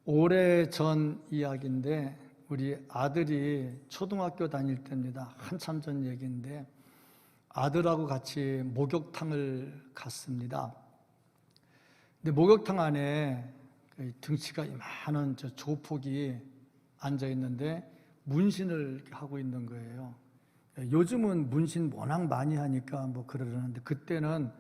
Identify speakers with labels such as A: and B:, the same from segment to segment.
A: 오래전 이야기인데 우리 아들이 초등학교 다닐 때입니다. 한참 전 얘기인데 아들하고 같이 목욕탕을 갔습니다. 근데 목욕탕 안에 등치가 이만한 저 조폭이 앉아 있는데 문신을 하고 있는 거예요. 요즘은 문신 워낙 많이 하니까 뭐 그러는데 그때는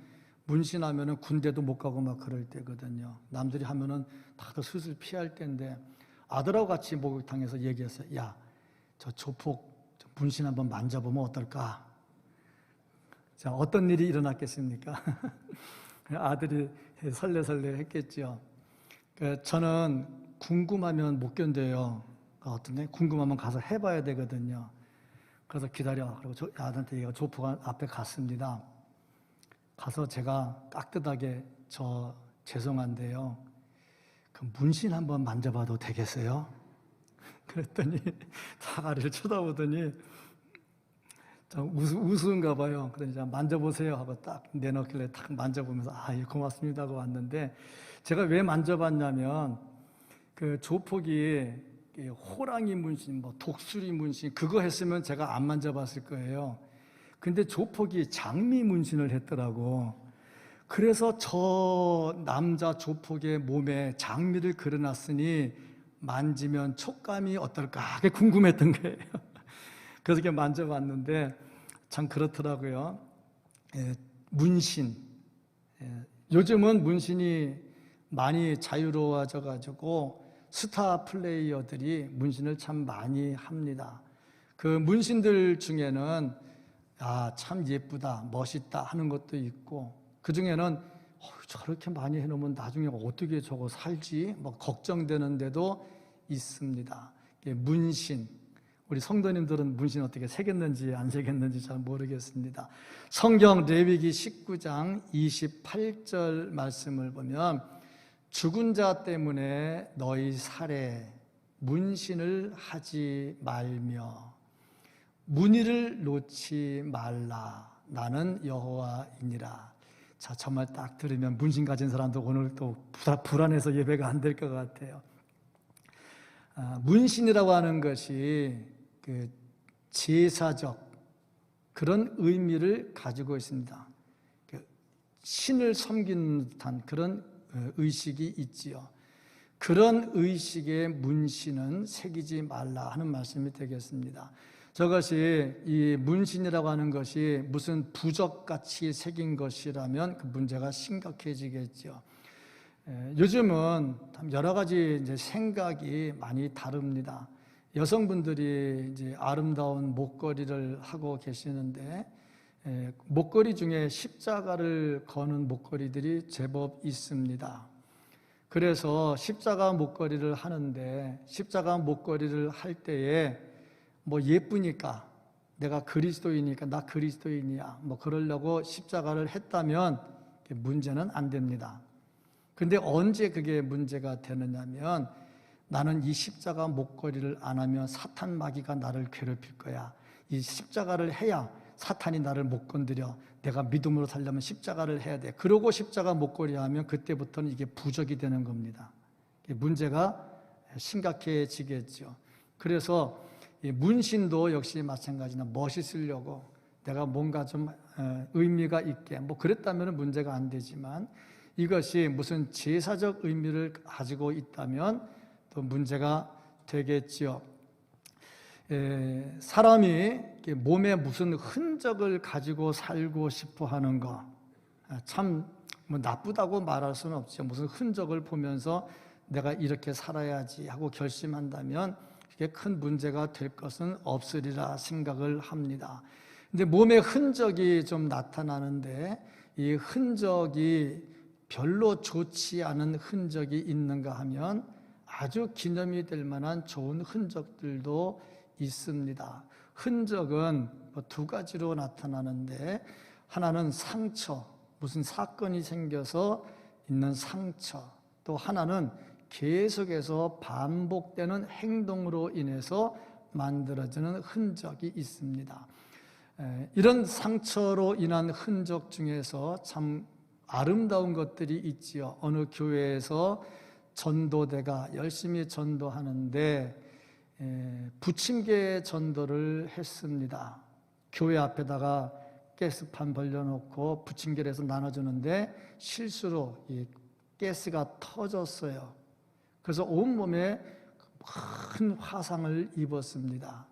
A: 문신하면은 군대도 못 가고 막 그럴 때거든요. 남들이 하면은 다들 슬슬 피할 때인데 아들하고 같이 목욕탕에서 얘기했어요. 야, 저 조폭 문신 한번 만져보면 어떨까? 자, 어떤 일이 일어났겠습니까? 아들이 설레설레 했겠죠. 저는 궁금하면 못 견뎌요. 어떤데? 궁금하면 가서 해봐야 되거든요. 그래서 기다려. 그리고 아들한테 조폭 앞에 갔습니다. 가서 제가 깍듯하게 죄송한데요. 그 문신 한번 만져봐도 되겠어요? 그랬더니 사가리를 쳐다보더니 우스운가 봐요. 그러니까 만져보세요 하고 딱 내놓길래 딱 만져보면서 예, 고맙습니다 하고 왔는데 제가 왜 만져봤냐면 그 조폭이 호랑이 문신, 뭐 독수리 문신 그거 했으면 제가 안 만져봤을 거예요. 근데 조폭이 장미 문신을 했더라고. 그래서 저 남자 조폭의 몸에 장미를 그려놨으니 만지면 촉감이 어떨까 그게 궁금했던 거예요. 그래서 이렇게 만져봤는데 참 그렇더라고요. 문신. 요즘은 문신이 많이 자유로워져 가지고 스타 플레이어들이 문신을 참 많이 합니다. 그 문신들 중에는 참 예쁘다, 멋있다 하는 것도 있고 그 중에는 저렇게 많이 해놓으면 나중에 어떻게 저거 살지? 뭐 걱정되는 데도 있습니다. 문신. 우리 성도님들은 문신 어떻게 새겼는지 안 새겼는지 잘 모르겠습니다. 성경 레위기 19장 28절 말씀을 보면 죽은 자 때문에 너희 살에 문신을 하지 말며 문의를 놓지 말라. 나는 여호와이니라. 자, 정말 딱 들으면 문신 가진 사람도 오늘 또 불안해서 예배가 안 될 것 같아요. 문신이라고 하는 것이 그 제사적 그런 의미를 가지고 있습니다. 신을 섬기는 듯한 그런 의식이 있지요. 그런 의식의 문신은 새기지 말라 하는 말씀이 되겠습니다. 저것이 이 문신이라고 하는 것이 무슨 부적같이 새긴 것이라면 그 문제가 심각해지겠죠. 요즘은 여러 가지 이제 생각이 많이 다릅니다. 여성분들이 이제 아름다운 목걸이를 하고 계시는데 목걸이 중에 십자가를 거는 목걸이들이 제법 있습니다. 그래서 십자가 목걸이를 하는데 십자가 목걸이를 할 때에 뭐 예쁘니까 내가 그리스도이니까 나 그리스도인이야 뭐 그러려고 십자가를 했다면 문제는 안 됩니다. 근데 언제 그게 문제가 되느냐면 나는 이 십자가 목걸이를 안 하면 사탄 마귀가 나를 괴롭힐 거야. 이 십자가를 해야 사탄이 나를 못 건드려. 내가 믿음으로 살려면 십자가를 해야 돼. 그러고 십자가 목걸이 하면 그때부터는 이게 부적이 되는 겁니다. 문제가 심각해지겠죠. 그래서 문신도 역시 마찬가지나 멋있으려고 내가 뭔가 좀 의미가 있게 뭐 그랬다면 문제가 안 되지만 이것이 무슨 제사적 의미를 가지고 있다면 또 문제가 되겠지요. 사람이 몸에 무슨 흔적을 가지고 살고 싶어 하는 거 참 뭐 나쁘다고 말할 수는 없죠. 무슨 흔적을 보면서 내가 이렇게 살아야지 하고 결심한다면 그게 큰 문제가 될 것은 없으리라 생각을 합니다. 근데 몸에 흔적이 좀 나타나는데 이 흔적이 별로 좋지 않은 흔적이 있는가 하면 아주 기념이 될 만한 좋은 흔적들도 있습니다. 흔적은 두 가지로 나타나는데 하나는 상처, 무슨 사건이 생겨서 있는 상처, 또 하나는 계속해서 반복되는 행동으로 인해서 만들어지는 흔적이 있습니다. 이런 상처로 인한 흔적 중에서 참 아름다운 것들이 있지요. 어느 교회에서 전도대가 열심히 전도하는데 부침개 전도를 했습니다. 교회 앞에다가 가스판 벌려놓고 부침개를 해서 나눠주는데 실수로 이 가스가 터졌어요. 그래서 온몸에 큰 화상을 입었습니다.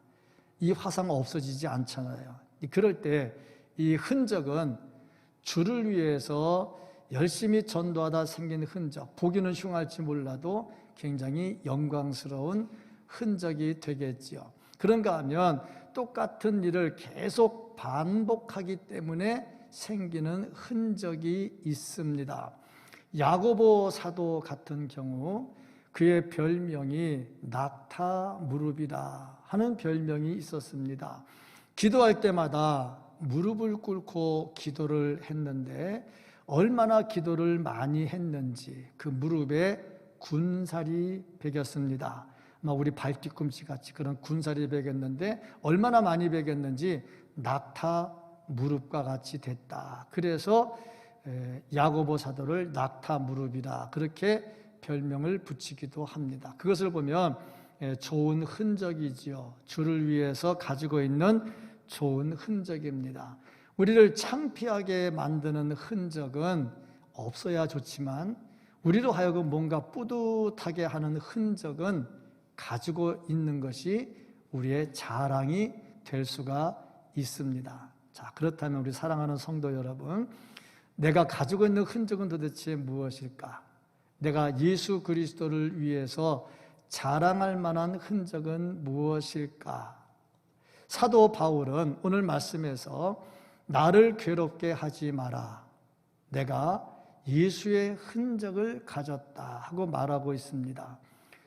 A: 이 화상 없어지지 않잖아요. 그럴 때 이 흔적은 주를 위해서 열심히 전도하다 생긴 흔적, 보기는 흉할지 몰라도 굉장히 영광스러운 흔적이 되겠지요. 그런가 하면 똑같은 일을 계속 반복하기 때문에 생기는 흔적이 있습니다. 야고보 사도 같은 경우 그의 별명이 낙타 무릎이라 하는 별명이 있었습니다. 기도할 때마다 무릎을 꿇고 기도를 했는데 얼마나 기도를 많이 했는지 그 무릎에 군살이 배겼습니다. 우리 발뒤꿈치 같이 그런 군살이 배겼는데 얼마나 많이 배겼는지 낙타 무릎과 같이 됐다. 그래서 야고보 사도를 낙타 무릎이라 그렇게 별명을 붙이기도 합니다. 그것을 보면 좋은 흔적이지요. 주를 위해서 가지고 있는 좋은 흔적입니다. 우리를 창피하게 만드는 흔적은 없어야 좋지만 우리로 하여금 뭔가 뿌듯하게 하는 흔적은 가지고 있는 것이 우리의 자랑이 될 수가 있습니다. 자, 그렇다면 우리 사랑하는 성도 여러분, 내가 가지고 있는 흔적은 도대체 무엇일까? 내가 예수 그리스도를 위해서 자랑할 만한 흔적은 무엇일까? 사도 바울은 오늘 말씀에서 나를 괴롭게 하지 마라. 내가 예수의 흔적을 가졌다 하고 말하고 있습니다.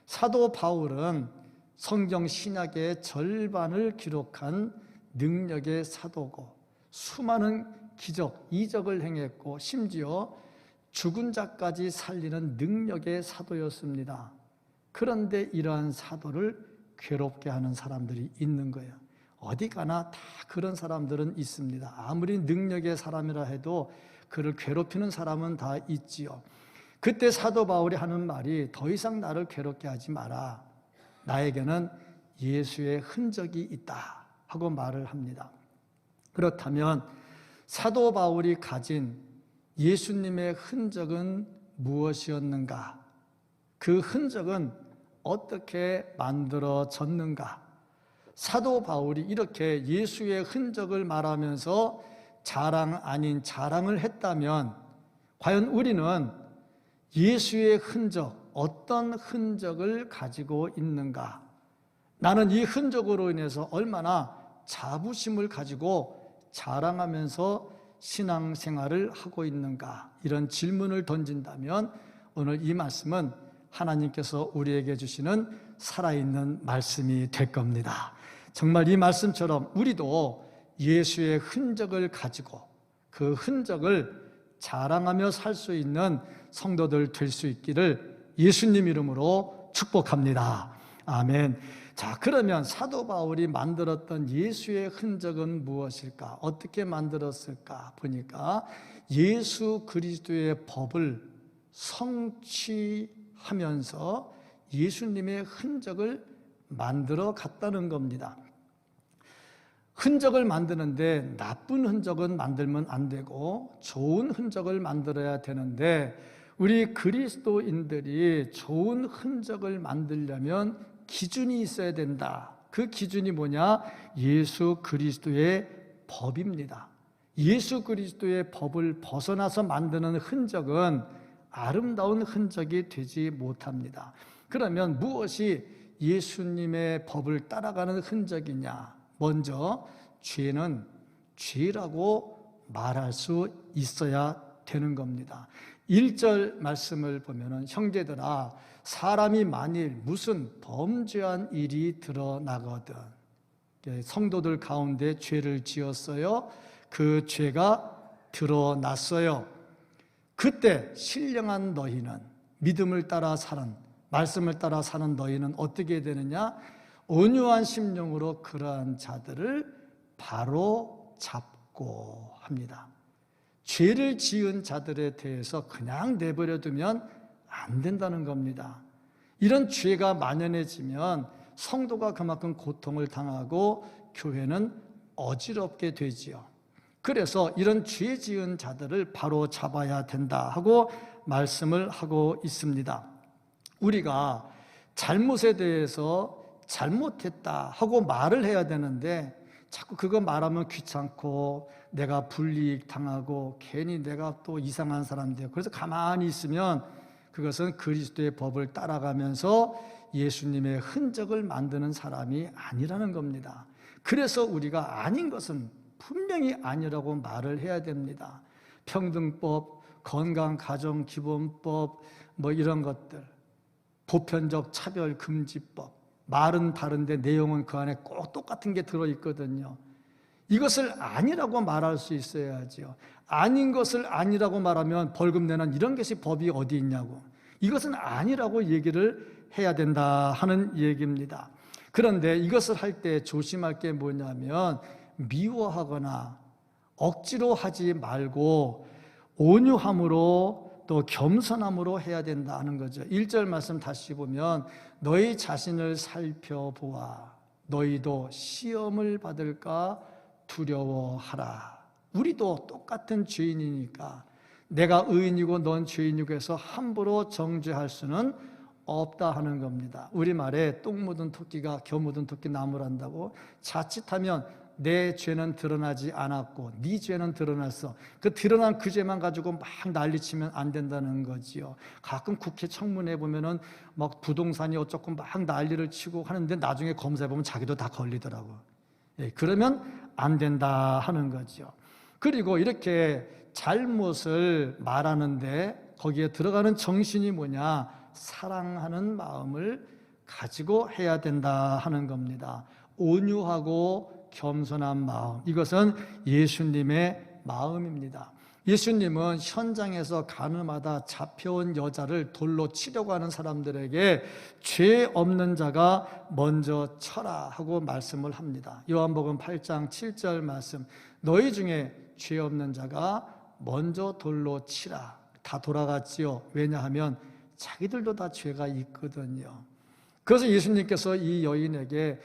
A: 사도 바울은 성경 신약의 절반을 기록한 능력의 사도고 수많은 기적, 이적을 행했고 심지어 죽은 자까지 살리는 능력의 사도였습니다. 그런데 이러한 사도를 괴롭게 하는 사람들이 있는 거예요. 어디 가나 다 그런 사람들은 있습니다. 아무리 능력의 사람이라 해도 그를 괴롭히는 사람은 다 있지요. 그때 사도 바울이 하는 말이 더 이상 나를 괴롭게 하지 마라. 나에게는 예수의 흔적이 있다 하고 말을 합니다. 그렇다면 사도 바울이 가진 예수님의 흔적은 무엇이었는가? 그 흔적은 어떻게 만들어졌는가? 사도 바울이 이렇게 예수의 흔적을 말하면서 자랑 아닌 자랑을 했다면 과연 우리는 예수의 흔적, 어떤 흔적을 가지고 있는가? 나는 이 흔적으로 인해서 얼마나 자부심을 가지고 자랑하면서 신앙생활을 하고 있는가? 이런 질문을 던진다면 오늘 이 말씀은 하나님께서 우리에게 주시는 살아있는 말씀이 될 겁니다. 정말 이 말씀처럼 우리도 예수의 흔적을 가지고 그 흔적을 자랑하며 살 수 있는 성도들 될 수 있기를 예수님 이름으로 축복합니다. 아멘. 자, 그러면 사도 바울이 만들었던 예수의 흔적은 무엇일까? 어떻게 만들었을까? 보니까 예수 그리스도의 법을 성취하면서 예수님의 흔적을 만들어 갔다는 겁니다. 흔적을 만드는데 나쁜 흔적은 만들면 안 되고 좋은 흔적을 만들어야 되는데 우리 그리스도인들이 좋은 흔적을 만들려면 기준이 있어야 된다. 그 기준이 뭐냐? 예수 그리스도의 법입니다. 예수 그리스도의 법을 벗어나서 만드는 흔적은 아름다운 흔적이 되지 못합니다. 그러면 무엇이 예수님의 법을 따라가는 흔적이냐? 먼저 죄는 죄라고 말할 수 있어야 되는 겁니다. 1절 말씀을 보면은 형제들아 사람이 만일 무슨 범죄한 일이 드러나거든 성도들 가운데 죄를 지었어요. 그 죄가 드러났어요. 그때 신령한 너희는 믿음을 따라 사는 말씀을 따라 사는 너희는 어떻게 되느냐? 온유한 심령으로 그러한 자들을 바로 잡고 합니다. 죄를 지은 자들에 대해서 그냥 내버려 두면 안 된다는 겁니다. 이런 죄가 만연해지면 성도가 그만큼 고통을 당하고 교회는 어지럽게 되지요. 그래서 이런 죄 지은 자들을 바로 잡아야 된다 하고 말씀을 하고 있습니다. 우리가 잘못에 대해서 잘못했다 하고 말을 해야 되는데 자꾸 그거 말하면 귀찮고 내가 불이익 당하고 괜히 내가 또 이상한 사람 되고, 그래서 가만히 있으면 그것은 그리스도의 법을 따라가면서 예수님의 흔적을 만드는 사람이 아니라는 겁니다. 그래서 우리가 아닌 것은 분명히 아니라고 말을 해야 됩니다. 평등법, 건강가정기본법, 이런 것들, 보편적 차별금지법, 말은 다른데 내용은 그 안에 꼭 똑같은 게 들어있거든요. 이것을 아니라고 말할 수 있어야죠. 아닌 것을 아니라고 말하면 벌금 내는 이런 것이 법이 어디 있냐고. 이것은 아니라고 얘기를 해야 된다 하는 얘기입니다. 그런데 이것을 할 때 조심할 게 뭐냐면 미워하거나 억지로 하지 말고 온유함으로 또 겸손함으로 해야 된다는 거죠. 1절 말씀 다시 보면 너희 자신을 살펴보아 너희도 시험을 받을까 두려워하라. 우리도 똑같은 죄인이니까 내가 의인이고 넌 죄인이고 해서 함부로 정죄할 수는 없다 하는 겁니다. 우리말에 똥 묻은 토끼가 겨 묻은 토끼 나무란다고, 자칫하면 내 죄는 드러나지 않았고 네 죄는 드러났어. 그 드러난 그 죄만 가지고 막 난리치면 안 된다는 거지요. 가끔 국회 청문회 보면은 막 부동산이 어쩌고 막 난리를 치고 하는데 나중에 검사해 보면 자기도 다 걸리더라고. 예, 그러면 안 된다 하는 거죠. 그리고 이렇게 잘못을 말하는데 거기에 들어가는 정신이 뭐냐? 사랑하는 마음을 가지고 해야 된다 하는 겁니다. 온유하고 겸손한 마음, 이것은 예수님의 마음입니다. 예수님은 현장에서 가늠하다 잡혀온 여자를 돌로 치려고 하는 사람들에게 죄 없는 자가 먼저 쳐라 하고 말씀을 합니다. 요한복음 8장 7절 말씀, 너희 중에 죄 없는 자가 먼저 돌로 치라. 다 돌아갔지요. 왜냐하면 자기들도 다 죄가 있거든요. 그래서 예수님께서 이 여인에게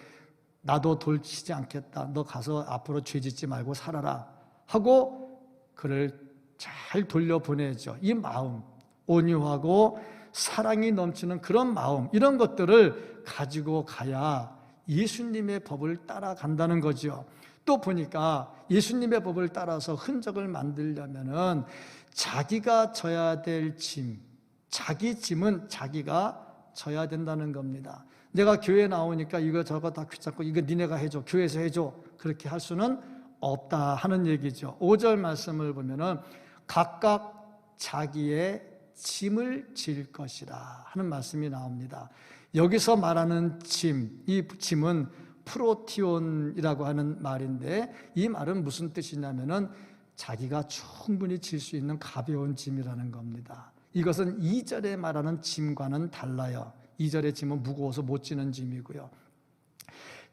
A: 나도 돌 치지 않겠다. 너 가서 앞으로 죄 짓지 말고 살아라 하고 그를 잘 돌려보내죠. 이 마음, 온유하고 사랑이 넘치는 그런 마음, 이런 것들을 가지고 가야 예수님의 법을 따라간다는 거죠. 또 보니까 예수님의 법을 따라서 흔적을 만들려면은 자기가 져야 될 짐, 자기 짐은 자기가 져야 된다는 겁니다. 내가 교회 나오니까 이거 저거 다 귀찮고 이거 니네가 해줘, 교회에서 해줘, 그렇게 할 수는 없다 하는 얘기죠. 5절 말씀을 보면은 각각 자기의 짐을 질 것이라 하는 말씀이 나옵니다. 여기서 말하는 짐, 이 짐은 프로티온이라고 하는 말인데 이 말은 무슨 뜻이냐면은 자기가 충분히 질 수 있는 가벼운 짐이라는 겁니다. 이것은 2절에 말하는 짐과는 달라요. 2절의 짐은 무거워서 못 지는 짐이고요.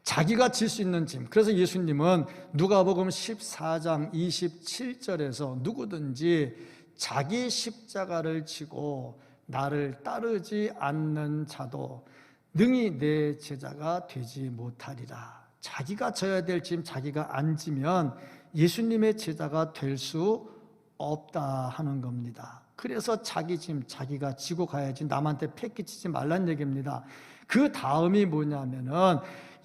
A: 자기가 질 수 있는 짐. 그래서 예수님은 누가복음 14장 27절에서 누구든지 자기 십자가를 지고 나를 따르지 않는 자도 능히 내 제자가 되지 못하리라. 자기가 져야 될 짐 자기가 안 지면 예수님의 제자가 될 수 없다 하는 겁니다. 그래서 자기 짐 자기가 지고 가야지 남한테 패기치지 말란 얘기입니다. 그 다음이 뭐냐면은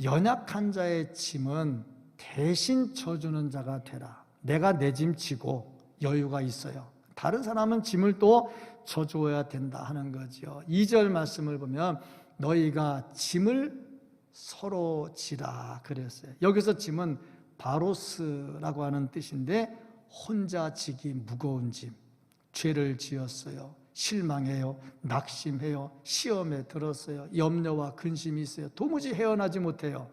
A: 연약한 자의 짐은 대신 져주는 자가 되라. 내가 내 짐 지고 여유가 있어요. 다른 사람은 짐을 또 져주어야 된다 하는 거죠. 2절 말씀을 보면 너희가 짐을 서로 지라 그랬어요. 여기서 짐은 바로스라고 하는 뜻인데 혼자 지기 무거운 짐. 죄를 지었어요. 실망해요. 낙심해요. 시험에 들었어요. 염려와 근심이 있어요. 도무지 헤어나지 못해요.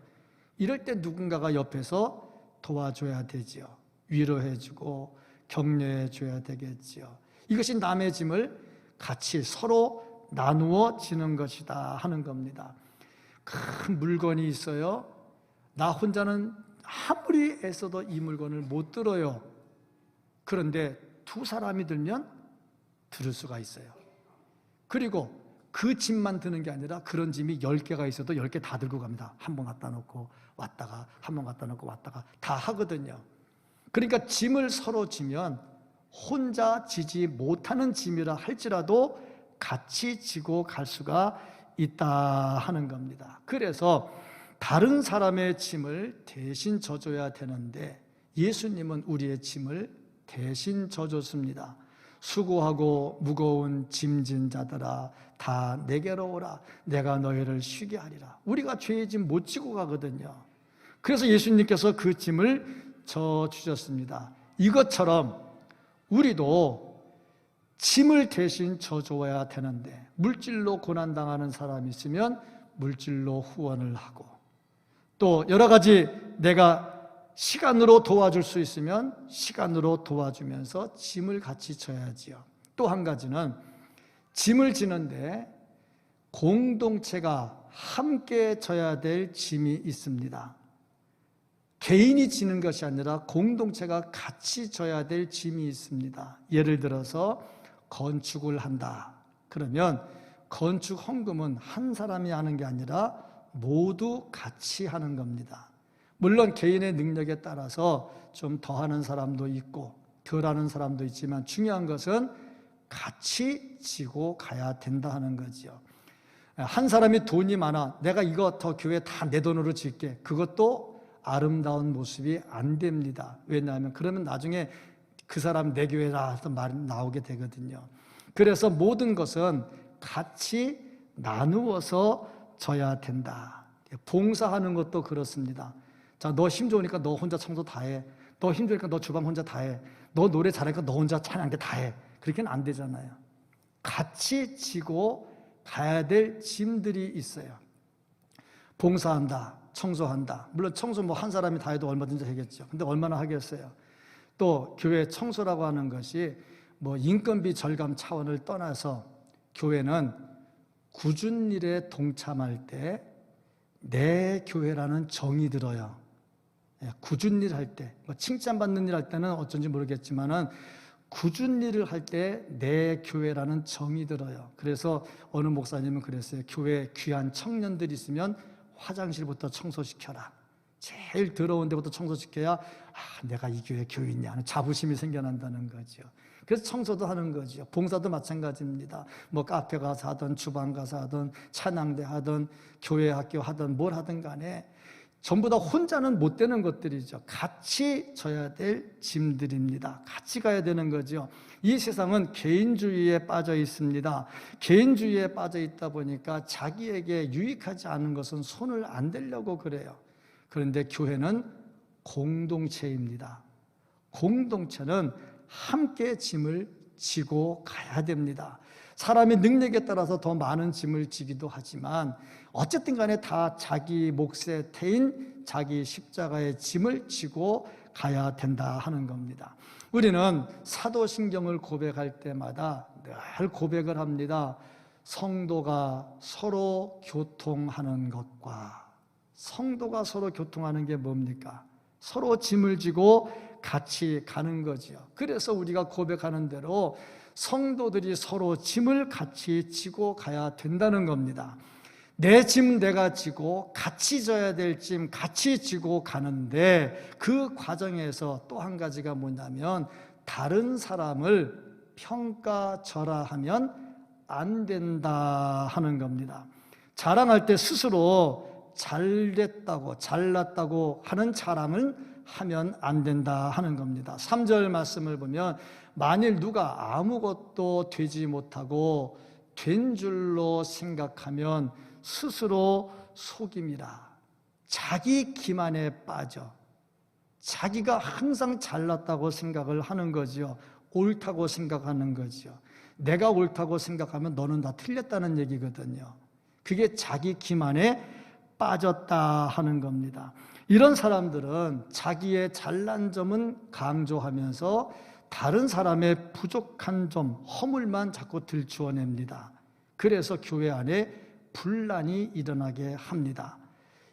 A: 이럴 때 누군가가 옆에서 도와줘야 되지요. 위로해주고 격려해줘야 되겠지요. 이것이 남의 짐을 같이 서로 나누어 지는 것이다 하는 겁니다. 큰 물건이 있어요. 나 혼자는 아무리 애써도 이 물건을 못 들어요. 그런데 두 사람이 들면 들을 수가 있어요. 그리고 그 짐만 드는 게 아니라 그런 짐이 10개가 있어도 10개 다 들고 갑니다. 한 번 갖다 놓고 왔다가, 한 번 갖다 놓고 왔다가 다 하거든요. 그러니까 짐을 서로 지면 혼자 지지 못하는 짐이라 할지라도 같이 지고 갈 수가 있다 하는 겁니다. 그래서 다른 사람의 짐을 대신 져줘야 되는데 예수님은 우리의 짐을 대신 져줬습니다. 수고하고 무거운 짐진 자들아 다 내게로 오라. 내가 너희를 쉬게 하리라. 우리가 죄의 짐 못 지고 가거든요. 그래서 예수님께서 그 짐을 져주셨습니다. 이것처럼 우리도 짐을 대신 져줘야 되는데 물질로 고난당하는 사람이 있으면 물질로 후원을 하고 또 여러 가지 내가 시간으로 도와줄 수 있으면 시간으로 도와주면서 짐을 같이 져야지요. 또 한 가지는 짐을 지는데 공동체가 함께 져야 될 짐이 있습니다. 개인이 지는 것이 아니라 공동체가 같이 져야 될 짐이 있습니다. 예를 들어서 건축을 한다. 그러면 건축 헌금은 한 사람이 하는 게 아니라 모두 같이 하는 겁니다. 물론 개인의 능력에 따라서 좀 더 하는 사람도 있고 덜 하는 사람도 있지만 중요한 것은 같이 지고 가야 된다 하는 거죠. 한 사람이 돈이 많아 내가 이거 더 교회 다 내 돈으로 질게. 그것도 아름다운 모습이 안 됩니다. 왜냐하면 그러면 나중에 그 사람 내 교회라 말이 나오게 되거든요. 그래서 모든 것은 같이 나누어서 져야 된다. 봉사하는 것도 그렇습니다. 자, 너 힘 좋으니까 너 혼자 청소 다 해. 너 힘 좋으니까 너 주방 혼자 다 해. 너 노래 잘하니까 너 혼자 찬양대 다 해. 그렇게는 안 되잖아요. 같이 지고 가야 될 짐들이 있어요. 봉사한다, 청소한다. 물론 청소 뭐 한 사람이 다 해도 얼마든지 하겠죠. 근데 얼마나 하겠어요. 또 교회 청소라고 하는 것이 뭐 인건비 절감 차원을 떠나서 교회는 굳은 일에 동참할 때 내 교회라는 정이 들어요. 굳은 일 할 때, 뭐 칭찬받는 일 할 때는 어쩐지 모르겠지만은 굳은 일을 할 때 내 교회라는 정이 들어요. 그래서 어느 목사님은 그랬어요. 교회 귀한 청년들이 있으면 화장실부터 청소시켜라. 제일 더러운 데부터 청소시켜야 내가 이 교회 교인이야 하는 자부심이 생겨난다는 거죠. 그래서 청소도 하는 거죠. 봉사도 마찬가지입니다. 뭐 카페 가서 하든 주방 가서 하든 찬양대 하든 교회 학교 하든 뭘 하든 간에 전부 다 혼자는 못 되는 것들이죠. 같이 져야 될 짐들입니다. 같이 가야 되는 거죠. 이 세상은 개인주의에 빠져 있습니다. 개인주의에 빠져 있다 보니까 자기에게 유익하지 않은 것은 손을 안 대려고 그래요. 그런데 교회는 공동체입니다. 공동체는 함께 짐을 지고 가야 됩니다. 사람의 능력에 따라서 더 많은 짐을 지기도 하지만 어쨌든 간에 다 자기 몫에 태인 자기 십자가의 짐을 지고 가야 된다 하는 겁니다. 우리는 사도신경을 고백할 때마다 늘 고백을 합니다. 성도가 서로 교통하는 것과 성도가 서로 교통하는 게 뭡니까? 서로 짐을 지고 같이 가는 거죠. 그래서 우리가 고백하는 대로 성도들이 서로 짐을 같이 지고 가야 된다는 겁니다. 내 짐 내가 지고 같이 져야 될 짐 같이 지고 가는데 그 과정에서 또 한 가지가 뭐냐면 다른 사람을 평가절하하면 안 된다 하는 겁니다. 자랑할 때 스스로 잘됐다고 잘났다고 하는 자랑을 하면 안 된다 하는 겁니다. 3절 말씀을 보면 만일 누가 아무것도 되지 못하고 된 줄로 생각하면 스스로 속임이라. 자기 기만에 빠져 자기가 항상 잘났다고 생각을 하는 거죠. 옳다고 생각하는 거죠. 내가 옳다고 생각하면 너는 다 틀렸다는 얘기거든요. 그게 자기 기만에 빠졌다 하는 겁니다. 이런 사람들은 자기의 잘난 점은 강조하면서 다른 사람의 부족한 점, 허물만 자꾸 들추어냅니다. 그래서 교회 안에 분란이 일어나게 합니다.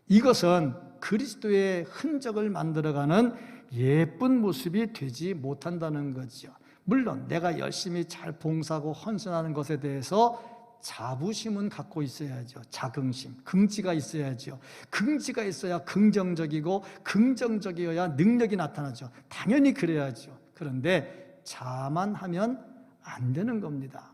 A: 이것은 그리스도의 흔적을 만들어가는 예쁜 모습이 되지 못한다는 거죠. 물론 내가 열심히 잘 봉사하고 헌신하는 것에 대해서 자부심은 갖고 있어야죠. 자긍심, 긍지가 있어야죠. 긍지가 있어야 긍정적이고 긍정적이어야 능력이 나타나죠. 당연히 그래야죠. 그런데 자만하면 안 되는 겁니다.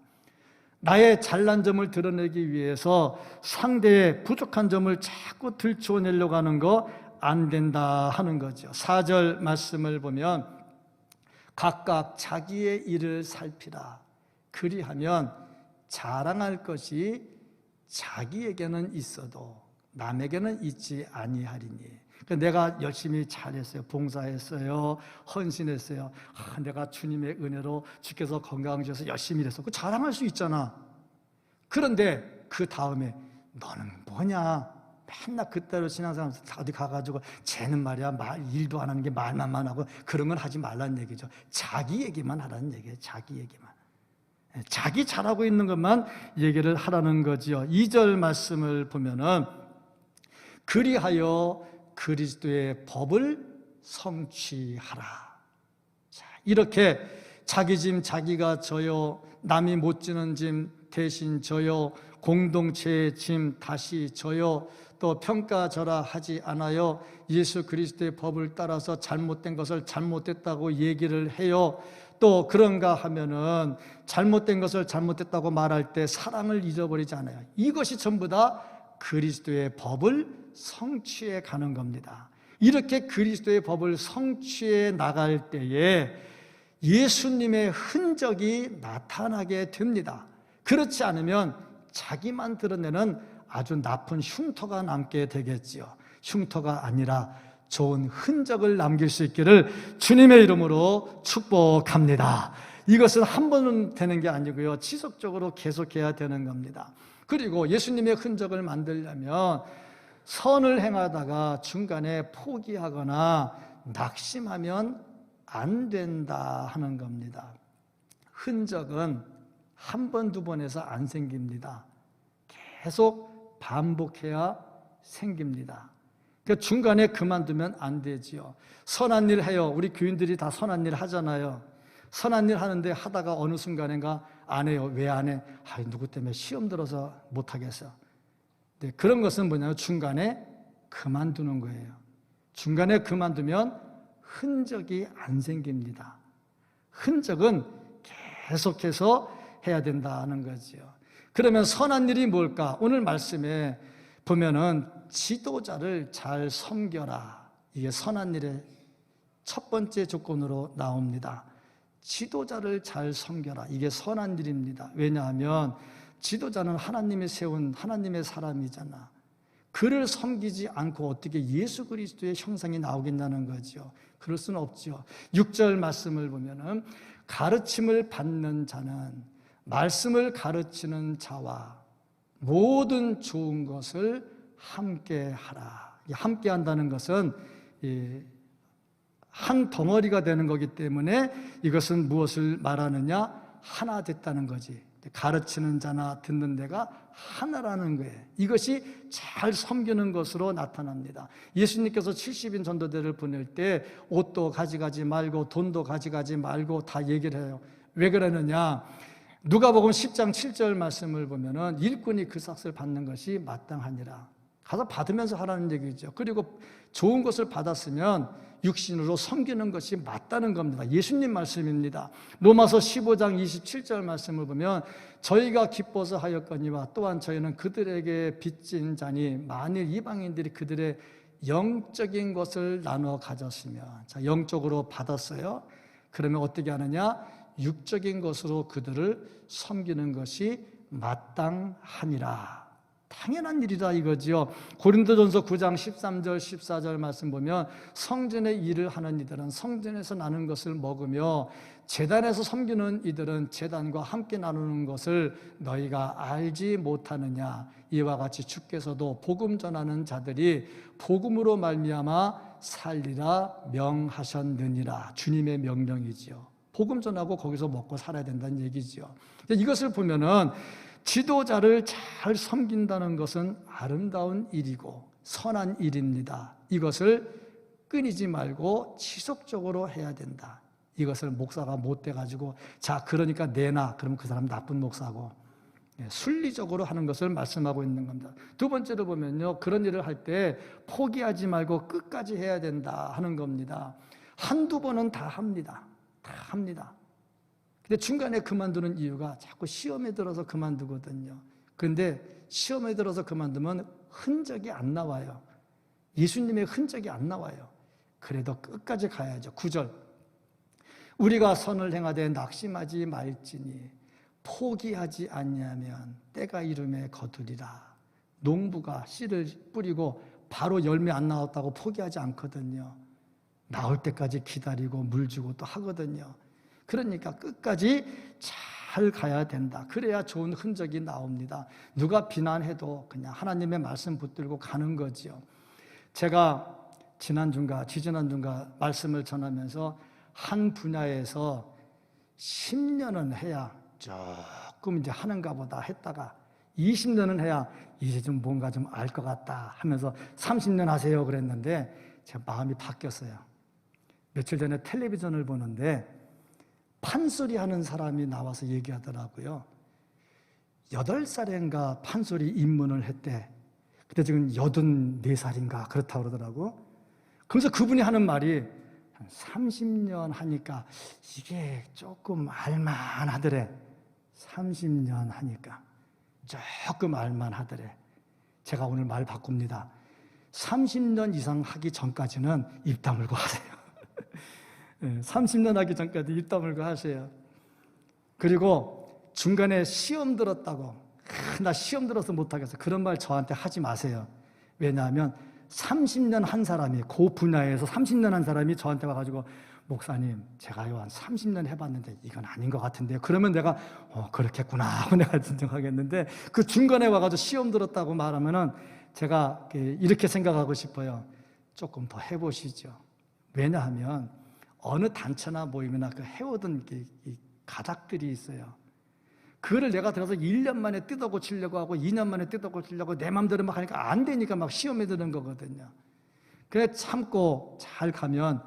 A: 나의 잘난 점을 드러내기 위해서 상대의 부족한 점을 자꾸 들춰내려고 하는 거 안 된다 하는 거죠. 4절 말씀을 보면 각각 자기의 일을 살피라. 그리하면 자랑할 것이 자기에게는 있어도 남에게는 있지 아니하리니. 내가 열심히 잘했어요. 봉사했어요. 헌신했어요. 내가 주님의 은혜로 주께서 건강 주셔서 열심히 일했어. 그 자랑할 수 있잖아. 그런데 그 다음에 너는 뭐냐? 맨날 그때로 신앙생활 어디 가가지고 쟤는 말이야 일도 안 하는 게 말만 하고 그런 건 하지 말라는 얘기죠. 자기 얘기만 하라는 얘기예요. 자기 얘기만. 자기 잘하고 있는 것만 얘기를 하라는 거지요. 2절 말씀을 보면은 그리하여 그리스도의 법을 성취하라. 자, 이렇게 자기 짐 자기가 져요. 남이 못 지는 짐 대신 져요. 공동체의 짐 다시 져요. 또 평가절하 하지 않아요. 예수 그리스도의 법을 따라서 잘못된 것을 잘못됐다고 얘기를 해요. 또 그런가 하면은 잘못된 것을 잘못됐다고 말할 때 사랑을 잊어버리지 않아요. 이것이 전부 다 그리스도의 법을 성취해 가는 겁니다. 이렇게 그리스도의 법을 성취해 나갈 때에 예수님의 흔적이 나타나게 됩니다. 그렇지 않으면 자기만 드러내는 아주 나쁜 흉터가 남게 되겠지요. 흉터가 아니라 좋은 흔적을 남길 수 있기를 주님의 이름으로 축복합니다. 이것은 한 번은 되는 게 아니고요. 지속적으로 계속해야 되는 겁니다. 그리고 예수님의 흔적을 만들려면 선을 행하다가 중간에 포기하거나 낙심하면 안 된다 하는 겁니다. 흔적은 한 번, 두 번에서 안 생깁니다. 계속 반복해야 생깁니다. 그러니까 중간에 그만두면 안 되지요. 선한 일 해요. 우리 교인들이 다 선한 일 하잖아요. 선한 일 하는데 하다가 어느 순간인가 안 해요. 왜 안 해? 누구 때문에 시험 들어서 못 하겠어. 네, 그런 것은 뭐냐면 중간에 그만두는 거예요. 중간에 그만두면 흔적이 안 생깁니다. 흔적은 계속해서 해야 된다는 거죠. 그러면 선한 일이 뭘까? 오늘 말씀에 보면은 지도자를 잘 섬겨라. 이게 선한 일의 첫 번째 조건으로 나옵니다. 지도자를 잘 섬겨라. 이게 선한 일입니다. 왜냐하면 지도자는 하나님이 세운 하나님의 사람이잖아. 그를 섬기지 않고 어떻게 예수 그리스도의 형상이 나오겠냐는 거죠. 그럴 수는 없죠. 6절 말씀을 보면은 가르침을 받는 자는 말씀을 가르치는 자와 모든 좋은 것을 함께 하라. 함께 한다는 것은 한 덩어리가 되는 거기 때문에 이것은 무엇을 말하느냐? 하나 됐다는 거지. 가르치는 자나 듣는 데가 하나라는 거예요. 이것이 잘 섬기는 것으로 나타납니다. 예수님께서 70인 전도대를 보낼 때 옷도 가져가지 말고 돈도 가져가지 말고 다 얘기를 해요. 왜 그러느냐? 누가복음 10장 7절 말씀을 보면은 일꾼이 그 삭을 받는 것이 마땅하니라. 가서 받으면서 하라는 얘기죠. 그리고 좋은 것을 받았으면 육신으로 섬기는 것이 맞다는 겁니다. 예수님 말씀입니다. 로마서 15장 27절 말씀을 보면 저희가 기뻐서 하였거니와 또한 저희는 그들에게 빚진 자니 만일 이방인들이 그들의 영적인 것을 나눠 가졌으면, 자, 영적으로 받았어요. 그러면 어떻게 하느냐? 육적인 것으로 그들을 섬기는 것이 마땅하니라. 당연한 일이다 이거지요. 고린도전서 9장 13절 14절 말씀 보면 성전의 일을 하는 이들은 성전에서 나눈 것을 먹으며 제단에서 섬기는 이들은 제단과 함께 나누는 것을 너희가 알지 못하느냐. 이와 같이 주께서도 복음 전하는 자들이 복음으로 말미암아 살리라 명하셨느니라. 주님의 명령이지요. 복음 전하고 거기서 먹고 살아야 된다는 얘기지요. 이것을 보면은 지도자를 잘 섬긴다는 것은 아름다운 일이고 선한 일입니다. 이것을 끊이지 말고 지속적으로 해야 된다. 이것을 목사가 못 돼가지고 자 그러니까 내놔. 그러면 그 사람 나쁜 목사고 순리적으로 하는 것을 말씀하고 있는 겁니다. 두 번째로 보면요, 그런 일을 할 때 포기하지 말고 끝까지 해야 된다 하는 겁니다. 한두 번은 다 합니다. 다 합니다. 근데 중간에 그만두는 이유가 자꾸 시험에 들어서 그만두거든요. 그런데 시험에 들어서 그만두면 흔적이 안 나와요. 예수님의 흔적이 안 나와요. 그래도 끝까지 가야죠. 9절, 우리가 선을 행하되 낙심하지 말지니 포기하지 아니하면 때가 이름에 거두리라. 농부가 씨를 뿌리고 바로 열매 안 나왔다고 포기하지 않거든요. 나올 때까지 기다리고 물 주고 또 하거든요. 그러니까 끝까지 잘 가야 된다. 그래야 좋은 흔적이 나옵니다. 누가 비난해도 그냥 하나님의 말씀 붙들고 가는 거지요. 제가 지난주인가 지지난주인가 말씀을 전하면서 한 분야에서 10년은 해야 조금 이제 하는가 보다 했다가 20년은 해야 이제 좀 뭔가 좀 알 것 같다 하면서 30년 하세요 그랬는데 제 마음이 바뀌었어요. 며칠 전에 텔레비전을 보는데 판소리 하는 사람이 나와서 얘기하더라고요. 8살인가 판소리 입문을 했대. 그때 지금 84살인가 그렇다고 그러더라고. 그래서 그분이 하는 말이 한 30년 하니까 이게 조금 알만하더래. 30년 하니까 조금 알만하더래. 제가 오늘 말 바꿉니다. 30년 이상 하기 전까지는 입 다물고 하세요. 30년 하기 전까지 입 다물고 하세요. 그리고 중간에 시험 들었다고 나 시험 들어서 못하겠어 그런 말 저한테 하지 마세요. 왜냐하면 30년 한 사람이 그 분야에서 30년 한 사람이 저한테 와가지고 목사님 제가요 한 30년 해봤는데 이건 아닌 것 같은데요. 그러면 내가 그렇겠구나 하고 내가 진정하겠는데 그 중간에 와가지고 시험 들었다고 말하면은 제가 이렇게 생각하고 싶어요. 조금 더 해보시죠. 왜냐하면 어느 단체나 모임이나 그 해오던 이 가닥들이 있어요. 그거를 내가 들어서 1년 만에 뜯어고치려고 하고 2년 만에 뜯어고치려고 내 마음대로 막 하니까 안 되니까 막 시험에 드는 거거든요. 그래 참고 잘 가면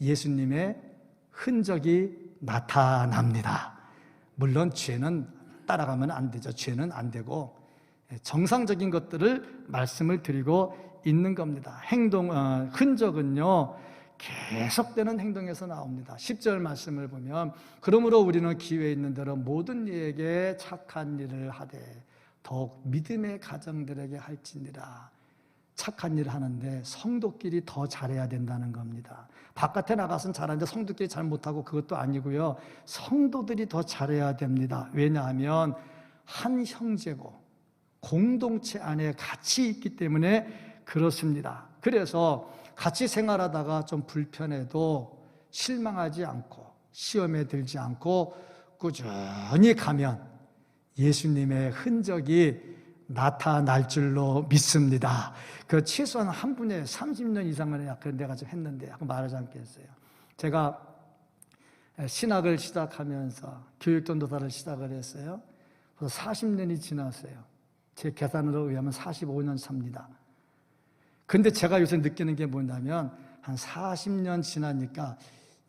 A: 예수님의 흔적이 나타납니다. 물론 죄는 따라가면 안 되죠. 죄는 안 되고 정상적인 것들을 말씀을 드리고 있는 겁니다. 흔적은요 계속되는 행동에서 나옵니다. 10절 말씀을 보면 그러므로 우리는 기회 있는 대로 모든 이에게 착한 일을 하되 더욱 믿음의 가정들에게 할지니라. 착한 일을 하는데 성도끼리 더 잘해야 된다는 겁니다. 바깥에 나가서는 잘하는데 성도끼리 잘 못하고 그것도 아니고요. 성도들이 더 잘해야 됩니다. 왜냐하면 한 형제고 공동체 안에 같이 있기 때문에 그렇습니다. 그래서 같이 생활하다가 좀 불편해도 실망하지 않고 시험에 들지 않고 꾸준히 가면 예수님의 흔적이 나타날 줄로 믿습니다. 그 최소한 한 분야에 30년 이상을 해야 그런 내가 좀 했는데 하고 말하지 않겠어요. 제가 신학을 시작하면서 교육전도사를 시작을 했어요. 그래서 40년이 지났어요. 제 계산으로 의하면 45년 차입니다. 근데 제가 요새 느끼는 게 뭐냐면 한 40년 지나니까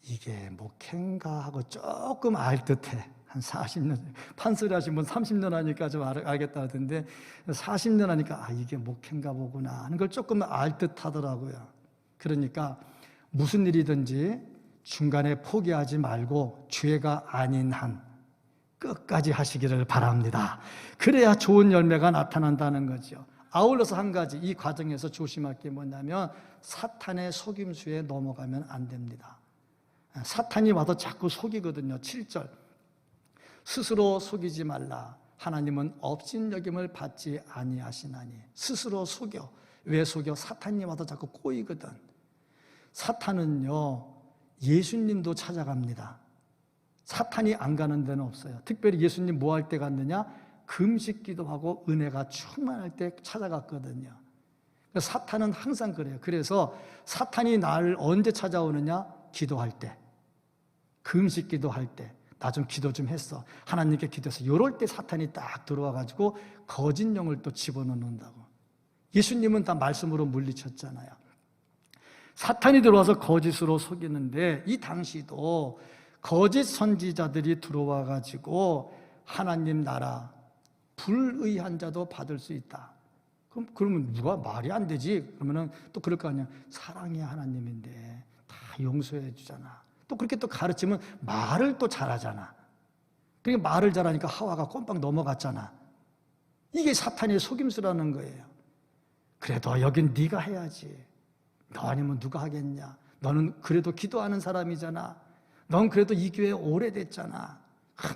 A: 이게 목회인가 하고 조금 알듯해. 한 40년 판소리 하신 분 30년 하니까 좀 알겠다 하던데 40년 하니까 이게 목회인가 보구나 하는 걸 조금 알듯하더라고요. 그러니까 무슨 일이든지 중간에 포기하지 말고 죄가 아닌 한 끝까지 하시기를 바랍니다. 그래야 좋은 열매가 나타난다는 거죠. 아울러서 한 가지 이 과정에서 조심할 게 뭐냐면 사탄의 속임수에 넘어가면 안 됩니다. 사탄이 와서 자꾸 속이거든요. 7절 스스로 속이지 말라. 하나님은 업신여김을 받지 아니하시나니. 스스로 속여. 왜 속여? 사탄이 와서 자꾸 꼬이거든. 사탄은요 예수님도 찾아갑니다. 사탄이 안 가는 데는 없어요. 특별히 예수님 뭐 할 때 갔느냐? 금식 기도하고 은혜가 충만할 때 찾아갔거든요. 사탄은 항상 그래요. 그래서 사탄이 나를 언제 찾아오느냐? 기도할 때, 금식 기도할 때, 나 좀 기도 좀 했어, 하나님께 기도해서 이럴 때 사탄이 딱 들어와가지고 거짓 영을 또 집어넣는다고. 예수님은 다 말씀으로 물리쳤잖아요. 사탄이 들어와서 거짓으로 속이는데 이 당시도 거짓 선지자들이 들어와가지고 하나님 나라, 불의한 자도 받을 수 있다. 그러면 누가 말이 안 되지? 그러면은 또 그럴 거 아니야. 사랑이 하나님인데 다 용서해 주잖아. 또 그렇게 또 가르치면 말을 또 잘하잖아. 그러니까 말을 잘하니까 하와가 꼼빡 넘어갔잖아. 이게 사탄의 속임수라는 거예요. 그래도 여긴 네가 해야지. 너 아니면 누가 하겠냐? 너는 그래도 기도하는 사람이잖아. 넌 그래도 이 교회 오래됐잖아.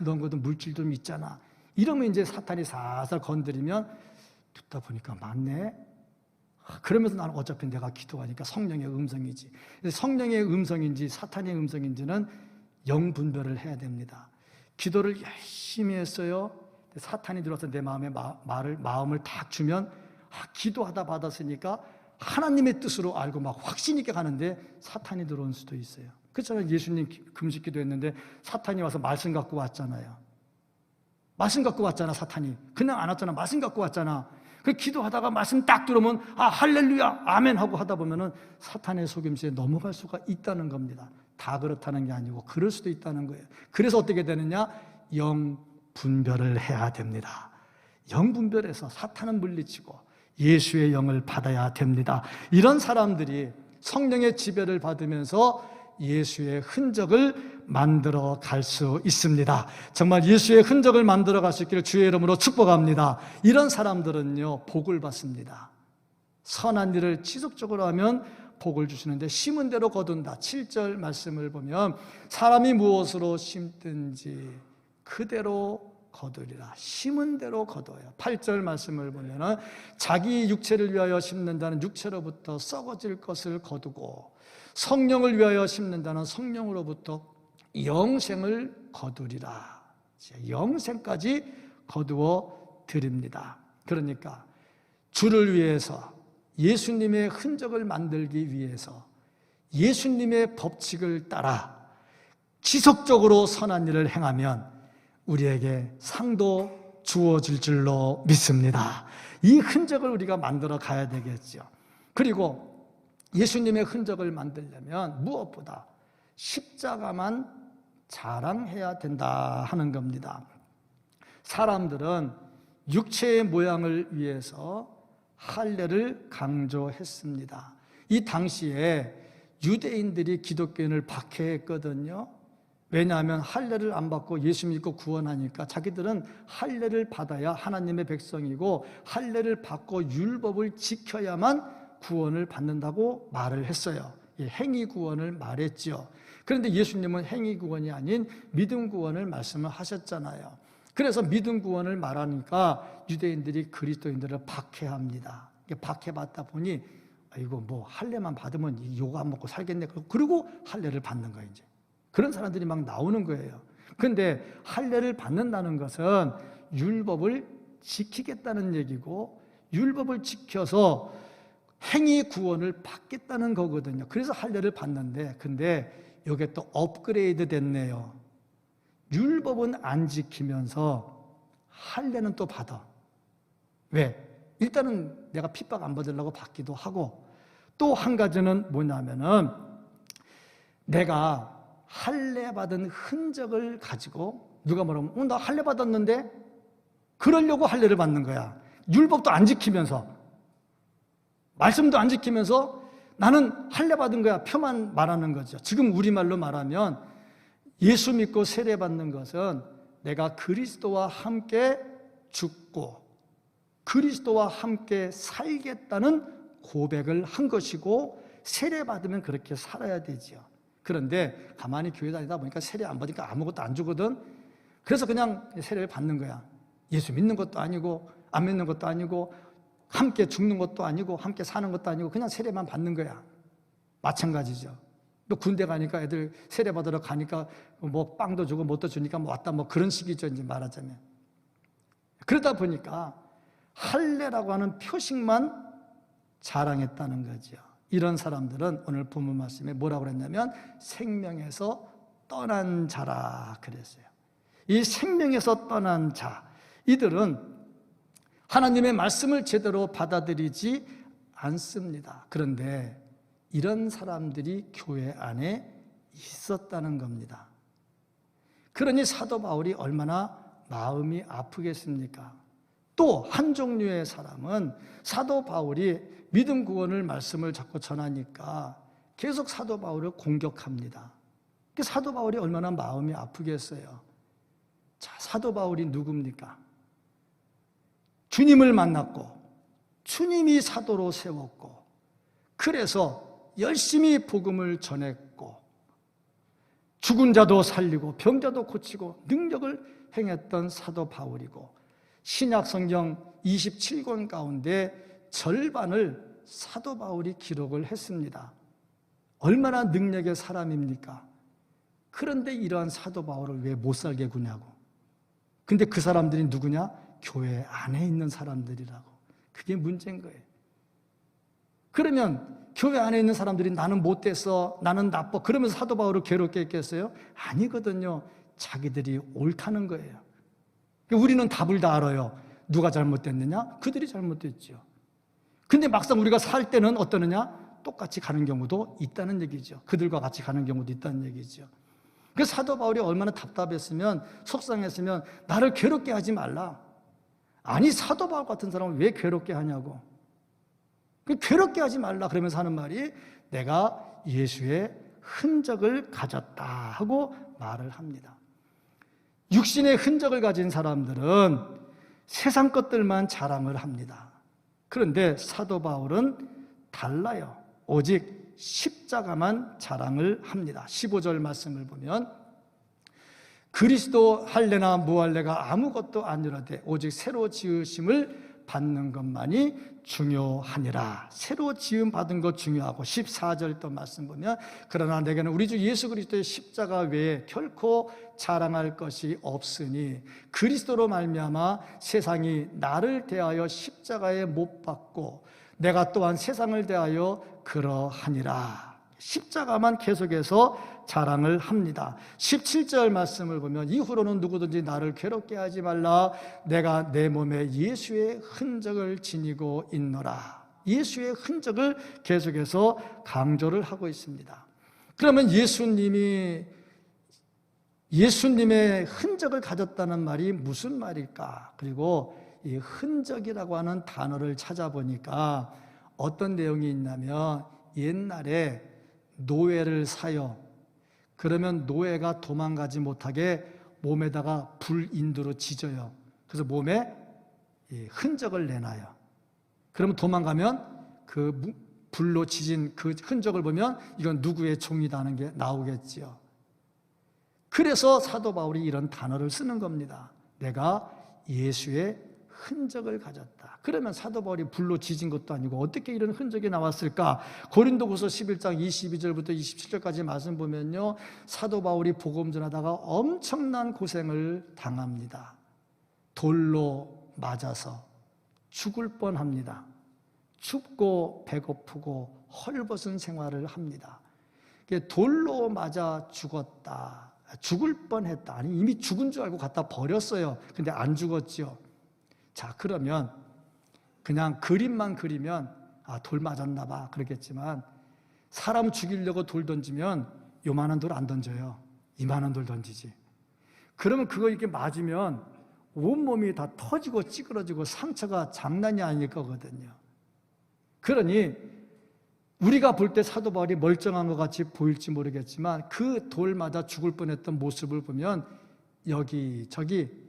A: 넌 그래도 물질 좀 있잖아. 이러면 이제 사탄이 살살 건드리면 듣다 보니까 맞네. 그러면서 나는 어차피 내가 기도하니까 성령의 음성이지. 성령의 음성인지 사탄의 음성인지는 영분별을 해야 됩니다. 기도를 열심히 했어요. 사탄이 들어서 내 마음에 마음을 딱 주면 기도하다 받았으니까 하나님의 뜻으로 알고 막 확신 있게 가는데 사탄이 들어온 수도 있어요. 그렇잖아요. 예수님 금식 기도했는데 사탄이 와서 말씀 갖고 왔잖아요. 말씀 갖고 왔잖아. 사탄이 그냥 안 왔잖아. 말씀 갖고 왔잖아. 그 기도하다가 말씀 딱 들으면 할렐루야 아멘 하고 하다 보면은 사탄의 속임수에 넘어갈 수가 있다는 겁니다. 다 그렇다는 게 아니고 그럴 수도 있다는 거예요. 그래서 어떻게 되느냐? 영 분별을 해야 됩니다. 영 분별해서 사탄은 물리치고 예수의 영을 받아야 됩니다. 이런 사람들이 성령의 지배를 받으면서 예수의 흔적을 만들어 갈 수 있습니다. 정말 예수의 흔적을 만들어 갈 수 있기를 주의 이름으로 축복합니다. 이런 사람들은요, 복을 받습니다. 선한 일을 지속적으로 하면 복을 주시는데 심은 대로 거둔다. 7절 말씀을 보면 사람이 무엇으로 심든지 그대로 거두리라. 심은 대로 거둬요. 8절 말씀을 보면 자기 육체를 위하여 심는 자는 육체로부터 썩어질 것을 거두고 성령을 위하여 심는 자는 성령으로부터 영생을 거두리라. 영생까지 거두어 드립니다. 그러니까 주를 위해서 예수님의 흔적을 만들기 위해서 예수님의 법칙을 따라 지속적으로 선한 일을 행하면 우리에게 상도 주어질 줄로 믿습니다. 이 흔적을 우리가 만들어 가야 되겠죠. 그리고 예수님의 흔적을 만들려면 무엇보다 십자가만 자랑해야 된다 하는 겁니다. 사람들은 육체의 모양을 위해서 할례를 강조했습니다. 이 당시에 유대인들이 기독교인을 박해했거든요. 왜냐하면 할례를 안 받고 예수 믿고 구원하니까 자기들은 할례를 받아야 하나님의 백성이고 할례를 받고 율법을 지켜야만 구원을 받는다고 말을 했어요. 행위 구원을 말했죠. 그런데 예수님은 행위 구원이 아닌 믿음 구원을 말씀을 하셨잖아요. 그래서 믿음 구원을 말하니까 유대인들이 그리스도인들을 박해합니다. 박해받다 보니 이거 뭐 할례만 받으면 요거 안 먹고 살겠네. 그리고 할례를 받는 거예요. 이제 그런 사람들이 막 나오는 거예요. 그런데 할례를 받는다는 것은 율법을 지키겠다는 얘기고 율법을 지켜서 행위 구원을 받겠다는 거거든요. 그래서 할례를 받는데 근데 이게 또 업그레이드 됐네요. 율법은 안 지키면서 할례는 또 받아. 왜? 일단은 내가 핍박 안 받으려고 받기도 하고 또 한 가지는 뭐냐면은 내가 할례 받은 흔적을 가지고 누가 뭐라면 나 할례 받았는데 그러려고 할례를 받는 거야. 율법도 안 지키면서 말씀도 안 지키면서 나는 할례 받은 거야. 표만 말하는 거죠. 지금 우리말로 말하면 예수 믿고 세례 받는 것은 내가 그리스도와 함께 죽고 그리스도와 함께 살겠다는 고백을 한 것이고 세례 받으면 그렇게 살아야 되죠. 그런데 가만히 교회 다니다 보니까 세례 안 받으니까 아무것도 안 주거든. 그래서 그냥 세례를 받는 거야. 예수 믿는 것도 아니고 안 믿는 것도 아니고 함께 죽는 것도 아니고 함께 사는 것도 아니고 그냥 세례만 받는 거야. 마찬가지죠. 또 군대 가니까 애들 세례 받으러 가니까 뭐 빵도 주고 뭣도 주니까 뭐 왔다 뭐 그런 식이죠. 이제 말하자면. 그러다 보니까 할례라고 하는 표식만 자랑했다는 거죠. 이런 사람들은 오늘 본문 말씀에 뭐라고 그랬냐면 생명에서 떠난 자라 그랬어요. 이 생명에서 떠난 자, 이들은 하나님의 말씀을 제대로 받아들이지 않습니다. 그런데 이런 사람들이 교회 안에 있었다는 겁니다. 그러니 사도 바울이 얼마나 마음이 아프겠습니까? 또 한 종류의 사람은 사도 바울이 믿음 구원을 말씀을 자꾸 전하니까 계속 사도 바울을 공격합니다. 사도 바울이 얼마나 마음이 아프겠어요. 자, 사도 바울이 누굽니까? 주님을 만났고 주님이 사도로 세웠고 그래서 열심히 복음을 전했고 죽은 자도 살리고 병자도 고치고 능력을 행했던 사도 바울이고 신약 성경 27권 가운데 절반을 사도 바울이 기록을 했습니다. 얼마나 능력의 사람입니까? 그런데 이러한 사도 바울을 왜 못 살게 구냐고. 근데 그 사람들이 누구냐? 교회 안에 있는 사람들이라고. 그게 문제인 거예요. 그러면 교회 안에 있는 사람들이 나는 못됐어, 나는 나빠, 그러면서 사도 바울을 괴롭게 했겠어요? 아니거든요. 자기들이 옳다는 거예요. 우리는 답을 다 알아요. 누가 잘못됐느냐? 그들이 잘못됐죠. 근데 막상 우리가 살 때는 어떠느냐? 똑같이 가는 경우도 있다는 얘기죠. 그들과 같이 가는 경우도 있다는 얘기죠. 그 사도 바울이 얼마나 답답했으면, 속상했으면 나를 괴롭게 하지 말라. 아니, 사도 바울 같은 사람을 왜 괴롭게 하냐고. 괴롭게 하지 말라 그러면서 하는 말이 내가 예수의 흔적을 가졌다 하고 말을 합니다. 육신의 흔적을 가진 사람들은 세상 것들만 자랑을 합니다. 그런데 사도 바울은 달라요. 오직 십자가만 자랑을 합니다. 15절 말씀을 보면 그리스도 할래나 무할래가 아무것도 아니라되 오직 새로 지으심을 받는 것만이 중요하니라. 새로 지음 받은 것 중요하고 14절 또 말씀 보면 그러나 내게는 우리 주 예수 그리스도의 십자가 외에 결코 자랑할 것이 없으니 그리스도로 말미암아 세상이 나를 대하여 십자가에 못 박고 내가 또한 세상을 대하여 그러하니라. 십자가만 계속해서 자랑을 합니다. 17절 말씀을 보면 이후로는 누구든지 나를 괴롭게 하지 말라. 내가 내 몸에 예수의 흔적을 지니고 있노라. 예수의 흔적을 계속해서 강조를 하고 있습니다. 그러면 예수님의 흔적을 가졌다는 말이 무슨 말일까? 그리고 이 흔적이라고 하는 단어를 찾아보니까 어떤 내용이 있냐면 옛날에 노예를 사요. 그러면 노예가 도망가지 못하게 몸에다가 불인두로 지져요. 그래서 몸에 흔적을 내놔요. 그러면 도망가면 그 불로 지진 그 흔적을 보면 이건 누구의 종이다 하는 게 나오겠지요. 그래서 사도 바울이 이런 단어를 쓰는 겁니다. 내가 예수의 흔적을 가졌다. 그러면 사도 바울이 불로 지진 것도 아니고 어떻게 이런 흔적이 나왔을까? 고린도후서 11장 22절부터 27절까지 말씀 보면요, 사도 바울이 복음 전하다가 엄청난 고생을 당합니다. 돌로 맞아서 죽을 뻔합니다. 춥고 배고프고 헐벗은 생활을 합니다. 돌로 맞아 죽었다, 죽을 뻔했다. 아니 이미 죽은 줄 알고 갖다 버렸어요. 근데 안 죽었죠. 자, 그러면 그냥 그림만 그리면 돌 맞았나 봐 그러겠지만 사람 죽이려고 돌 던지면 요만한 돌 안 던져요. 이만한 돌 던지지. 그러면 그거 이렇게 맞으면 온몸이 다 터지고 찌그러지고 상처가 장난이 아닐 거거든요. 그러니 우리가 볼 때 사도 바울이 멀쩡한 것 같이 보일지 모르겠지만 그 돌 맞아 죽을 뻔했던 모습을 보면 여기저기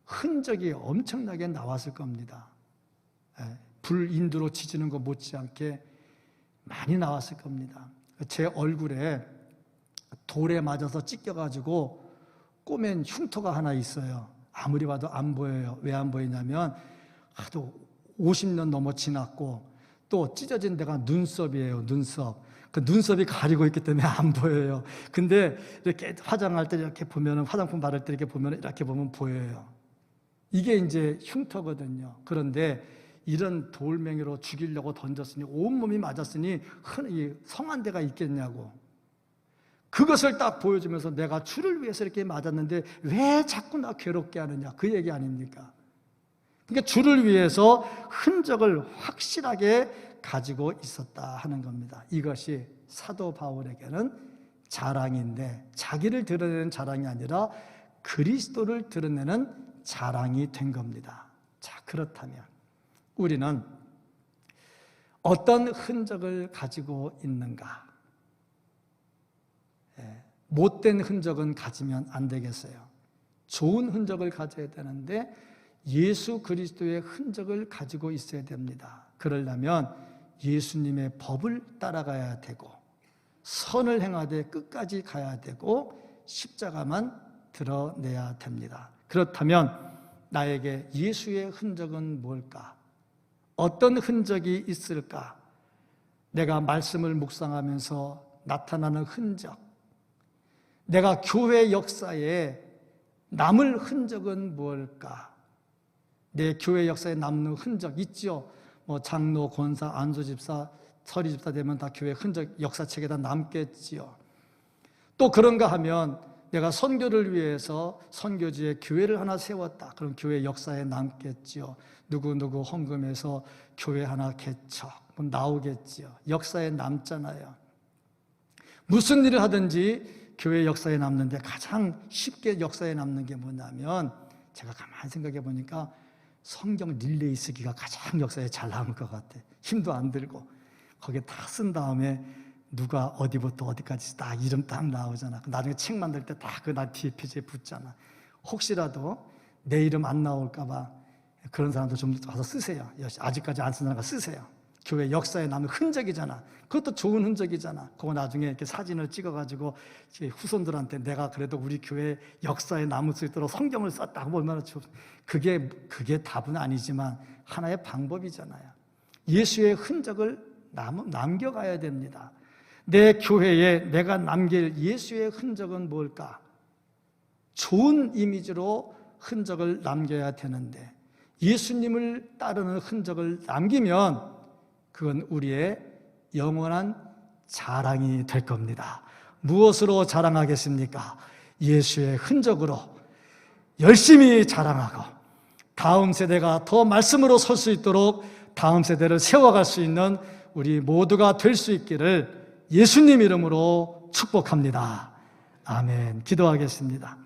A: 흔적이 엄청나게 나왔을 겁니다. 불인두로 지지는 것 못지않게 많이 나왔을 겁니다. 제 얼굴에 돌에 맞아서 찢겨가지고 꼬맨 흉터가 하나 있어요. 아무리 봐도 안 보여요. 왜 안 보이냐면 하도 50년 넘어 지났고 또 찢어진 데가 눈썹이에요. 눈썹. 그 눈썹이 가리고 있기 때문에 안 보여요. 근데 이렇게 화장할 때 이렇게 보면, 화장품 바를 때 이렇게 보면, 이렇게 보면 보여요. 이게 이제 흉터거든요. 그런데 이런 돌멩이로 죽이려고 던졌으니 온몸이 맞았으니 성한 데가 있겠냐고. 그것을 딱 보여주면서 내가 주를 위해서 이렇게 맞았는데 왜 자꾸 나 괴롭게 하느냐, 그 얘기 아닙니까? 그러니까 주를 위해서 흔적을 확실하게 가지고 있었다 하는 겁니다. 이것이 사도 바울에게는 자랑인데 자기를 드러내는 자랑이 아니라 그리스도를 드러내는 자랑이 된 겁니다. 자, 그렇다면 우리는 어떤 흔적을 가지고 있는가? 못된 흔적은 가지면 안 되겠어요. 좋은 흔적을 가져야 되는데 예수 그리스도의 흔적을 가지고 있어야 됩니다. 그러려면 예수님의 법을 따라가야 되고 선을 행하되 끝까지 가야 되고 십자가만 드러내야 됩니다. 그렇다면 나에게 예수의 흔적은 뭘까? 어떤 흔적이 있을까? 내가 말씀을 묵상하면서 나타나는 흔적, 내가 교회 역사에 남을 흔적은 뭘까? 내 교회 역사에 남는 흔적 있죠? 장로, 권사, 안수집사, 서리집사 되면 다 교회 흔적 역사책에 다 남겠지요. 또 그런가 하면 내가 선교를 위해서 선교지에 교회를 하나 세웠다. 그럼 교회 역사에 남겠지요. 누구누구 헌금해서 교회 하나 개척 나오겠지요. 역사에 남잖아요. 무슨 일을 하든지 교회 역사에 남는데 가장 쉽게 역사에 남는 게 뭐냐면 제가 가만히 생각해 보니까 성경 릴레이 쓰기가 가장 역사에 잘 남을 것 같아. 힘도 안 들고 거기에 다 쓴 다음에 누가 어디부터 어디까지 딱 이름 딱 나오잖아. 나중에 책 만들 때 다 그 나 뒤에 표지에 붙잖아. 혹시라도 내 이름 안 나올까 봐 그런 사람도 좀 와서 쓰세요. 아직까지 안 쓰는 거 쓰세요. 교회 역사에 남는 흔적이잖아. 그것도 좋은 흔적이잖아. 그거 나중에 이렇게 사진을 찍어가지고 후손들한테 내가 그래도 우리 교회 역사에 남을 수 있도록 성경을 썼다 하면 얼마나 좋. 그게 답은 아니지만 하나의 방법이잖아요. 예수의 흔적을 남겨가야 됩니다. 내 교회에 내가 남길 예수의 흔적은 뭘까? 좋은 이미지로 흔적을 남겨야 되는데 예수님을 따르는 흔적을 남기면 그건 우리의 영원한 자랑이 될 겁니다. 무엇으로 자랑하겠습니까? 예수의 흔적으로 열심히 자랑하고 다음 세대가 더 말씀으로 설 수 있도록 다음 세대를 세워갈 수 있는 우리 모두가 될 수 있기를 예수님 이름으로 축복합니다. 아멘. 기도하겠습니다.